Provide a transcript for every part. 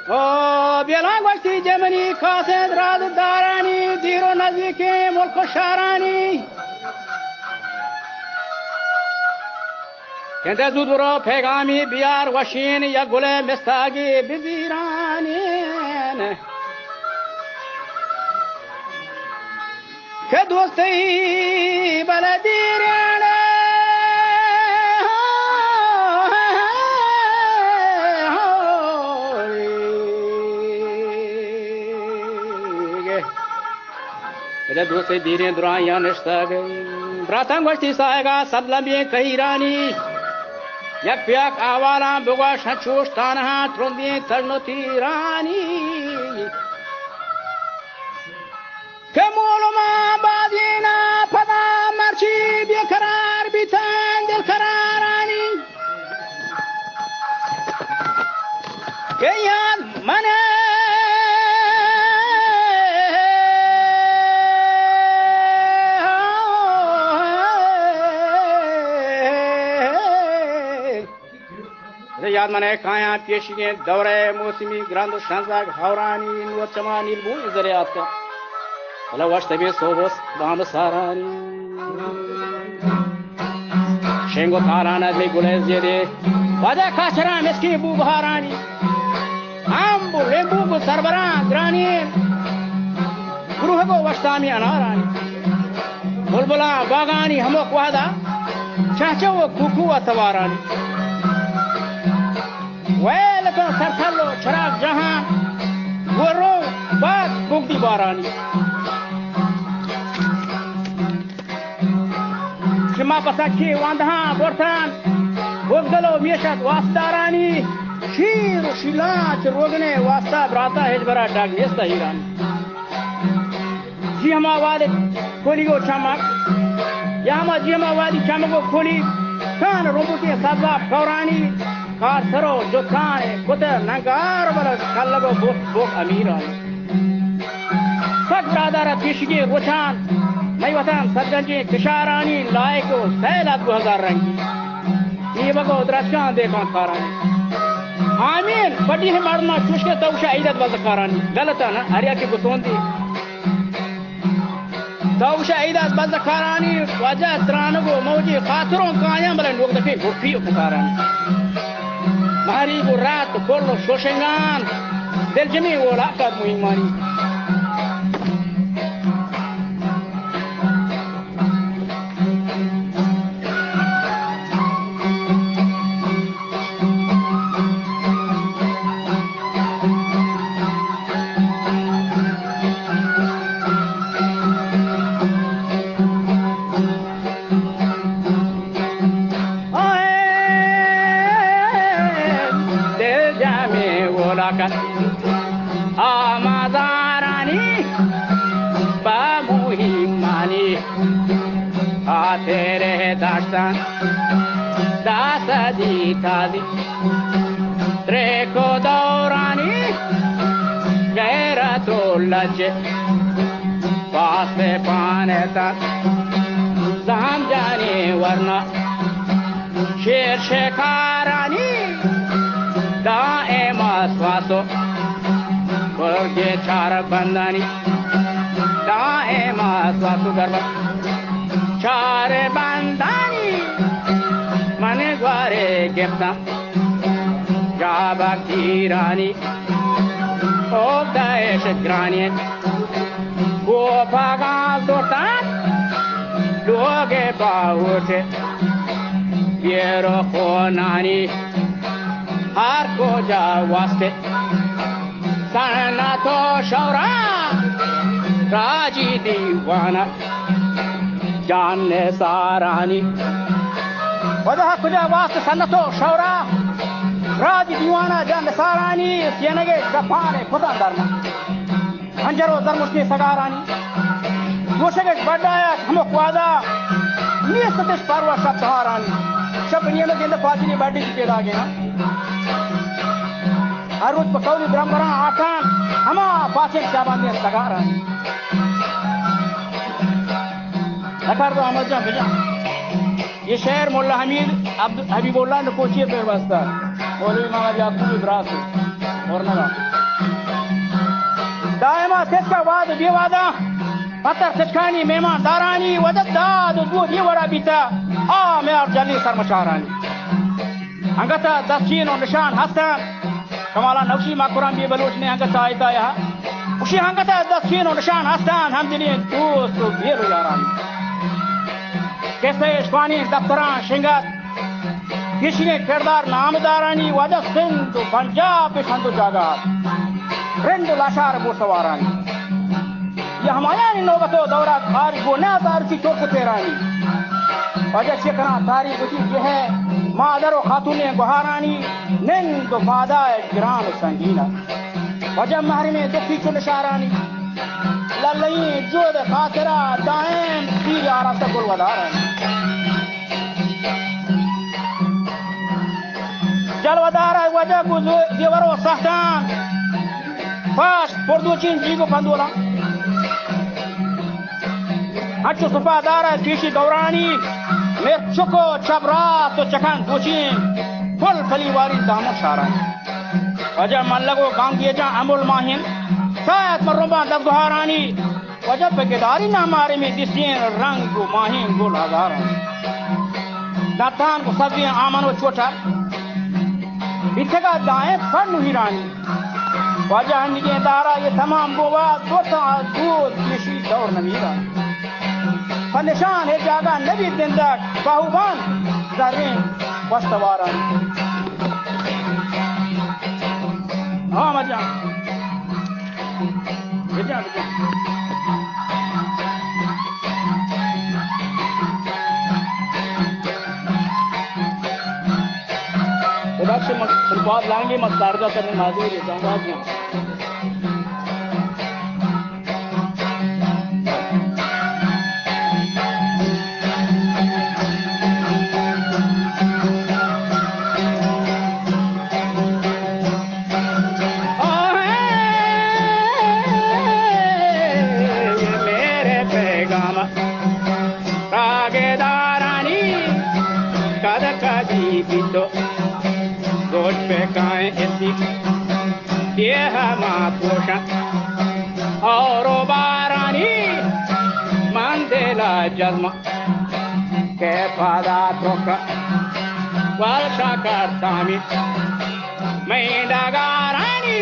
ओ बेला गोष्टी जमनी खासे राज दारानी दीरो नजदीके मुल्क शारानी कहते जुदुरो फेगामी बियार वशीन या गुले मिस्तागी बिजीरानी के दोस्ती बलदीरण दोस्ती धीरे दुराया निष्ठग ब्रातंग गोष्ठी सायगा सदलम्बे कही रानी यक प्याक आवाला बुगा शचोश तानहा त्रुंदी तजनती रानी के मोलमा बाजीना फदा मर्ची बेकरार बितान दिल करारानी के याद मने याद मने काया पेशिगे दौरे मौसमी ग्रांद शांजाग हावरानी नूर चमा नीलबू जरियात का भला वास्तवे सोबस दाम सारानी शेंगो ताराना दे गुले जेदे वादा खाचरा मिसकी बू बहारानी आंबू लेंबू बू सरबरा ग्रानी गुरुहगो वस्तामी अनारानी बुलबुला बागानी हमोक वादा चाचो कुकू अतवारानी वेलको सरथलो चराग जहां गोरो बात बुगदी बारानी शिमा पसाखी वांधा बोरथान बोगदलो मियशत वास्तारानी शीर शिलाच रोगने वास्ता ब्राता हेजबरा डाग नेस्ता हीरानी जी हमा वाले खोली गो चमक यामा जी हमा वाली चमको खोली कान रोबुके सजा फौरानी कार सरो जो खाने कुते नंगार वाला कल्लगो बोक अमीरानी सक दादार पिशगे रोचान नहीं वतन सज्जनजी किशारानी लायको सैलात 2000 रंगी ये बगो द्रष्टान देखो कारानी आमीन बड़ी है मर्मा चुशके तौशा ईदत बज़कारानी गलत है ना हरिया की गुतोंदी तौशा ईदत बज़कारानी वजह त्रानगो मौजी खातरों कायम बले लोग दफे गुफी उकारानी Mari burat kollo shoshengan del jami wala kad muhimani Amazarani Bamuhimani Atere Dastan Dasadi Tadi Treko Daurani Gaira Tolaje Paste Paneta Zamjani Varna Sher Shekarani Daema Swato Porque chara bandani daema swatu garba chare bandani mane gware gefta jaba kirani obdaesh grani go paga dotan loge baute piero khonani har ko ja waste सनतो शौरा राजी दीवाना जानने सारानी वजह कुजा वास्त सनतो शौरा राजी दीवाना जानने सारानी येनगे जपाने खुदा दरना अंजरो दरमुस्ती सगारानी दोशगे बड़ाया हमो क्वादा नियसतेश पारवा सत्हारानी शब नियम के अंदर पाजी बड़ी के लागे ना हर रोज पकौली ब्रह्मरा आठान हमा पाचे क्या बांधे सगारा नकार दो अमर जा भेजा ये शहर मोल्ला हमीद हबीबुल्लाह ने कोचिए पे बसता मौलवी मामा याकूब इब्राहिम और नगा دائما تشكى واد بيوادا پتر تشكاني مهمان داراني ودد داد ودود يورا بيتا ميار جلي سرمشاراني انگتا دستچین و نشان هستن کمالا نوشی ما قرآن بی بلوچ نے انگتا آیتا یہاں اسی انگتا دستچین و نشان هستن همدلی دوست و بیرو یارانی کیسے اشوانی دفتران شنگت کشی کردار نامدارانی وجہ سندھ و پنجاب بشند و جاگات رند و لاشار بوسوارانی یہ ہمایانی نوبت و دورات خارج و نازار کی چوک تیرانی وجہ شکران تاریخ اسی یہ ہے مادر و خاتون گوهرانی نند و فادا گران و سنگینہ وجہ محرم دکھی چل شارانی للئی جود خاطرہ دائم تیر آراستہ گل ودارانی جل ودارہ وجہ کو دیور و سختان فاش پردوچین جیگو پندولا اچھو سپا دارہ پیشی دورانی میر چکو چبرات و چکن دوچین پل پلیواری دامو شاران وجہ من لگو گانگی جا امول ماہین سایت مرمبان دفگوھارانی وجہ بگداری ناماری میں دسین رنگ و ماہین گل ہزاران داتان کو سبزین آمن و چوٹا بیتگا دائیں پر نویرانی وجہ نگے دارا یہ تمام گوا دوتا دود کشی دور نمیران فنشان ہے جاگا نبی دندک باہوبان زرین وستواران مجان بجان خدا سے ملبات لائیں گے مستاردہ کرنے معذور ہے جاؤں گا یہ ماتوشا اور بارانی مندلا جزم کے پادا توکا والشا کرتامی میں ڈگارانی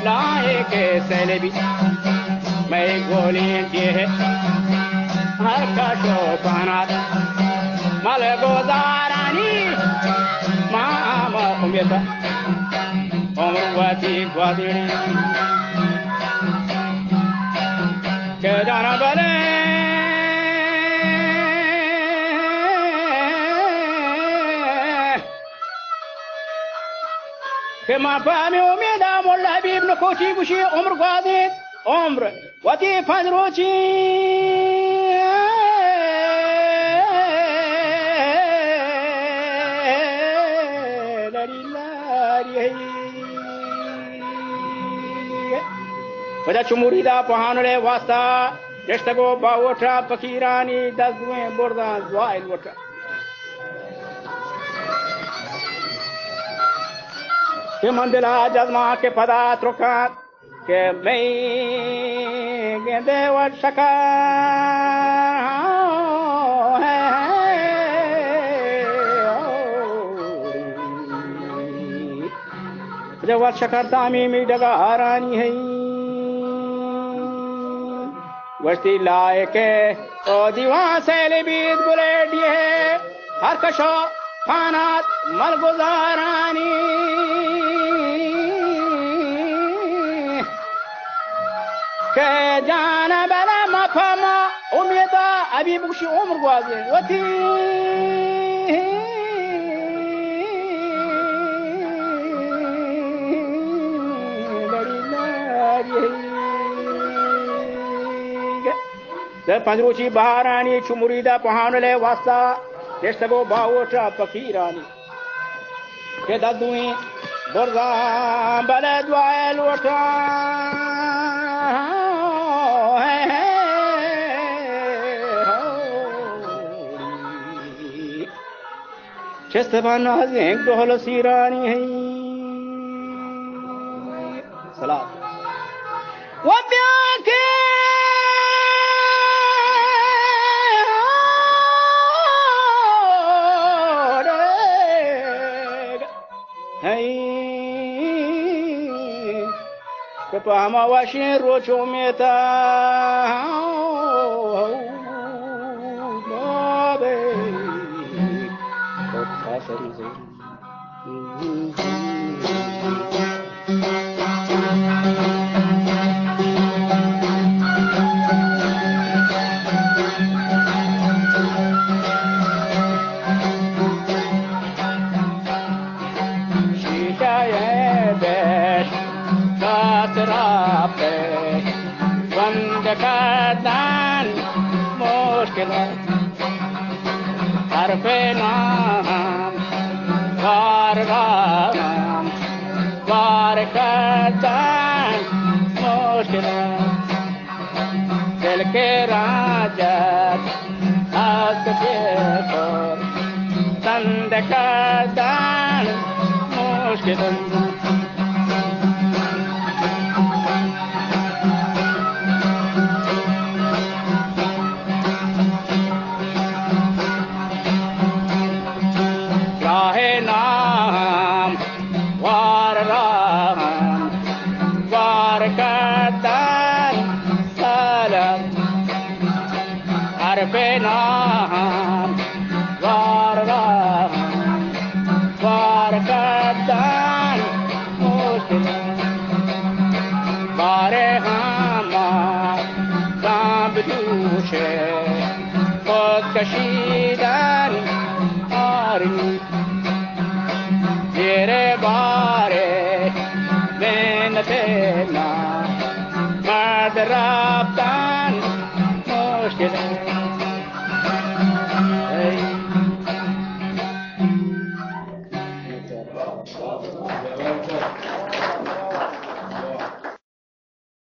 لائے کے سیلبی میں گولیں یہ ہر کا شوپانات مل گزارانی ماما امیتا عمر وادی وادی کہ جانا بلے کہ ماں پامی امیدہ مولا حبیب نکوچی بشی عمر وادی عمر وادی فنروچی وجہ چموریدہ پہانلے واسطہ جشتگو باوٹا پکیرانی دزویں بردان زوائل وٹا کہ مندلہ جزمہ کے پدات رکات کہ میں گندے وشکا وجہ وشکر تعمیمی ڈگا ہارانی ہے وشتی لائے کے او دیوان سیلی بید بلیڈ یہ ہر کشو خانات مل گزارانی کہ جانا بلا مفہما امیدہ ابھی بکشی عمر گوازے وتی بڑی لاری در پنجروچی بہارانی چموریدہ پہانلے واسطہ جشتگو باوٹا پکیرانی کہ ددویں برزان بلد وائل وٹا چست بنازیں دہل سیرانی ہے سلام وبياك هاي كباما واشين روشو ميتا Kadang muskilah harfenam vargam varkadang muskilah del ke rajat asbekor tand kadang muskilah Benam varvam varkadan muskilan bare hama sabdushe khod kashidan ari mere bare benatena madrabdan muskilan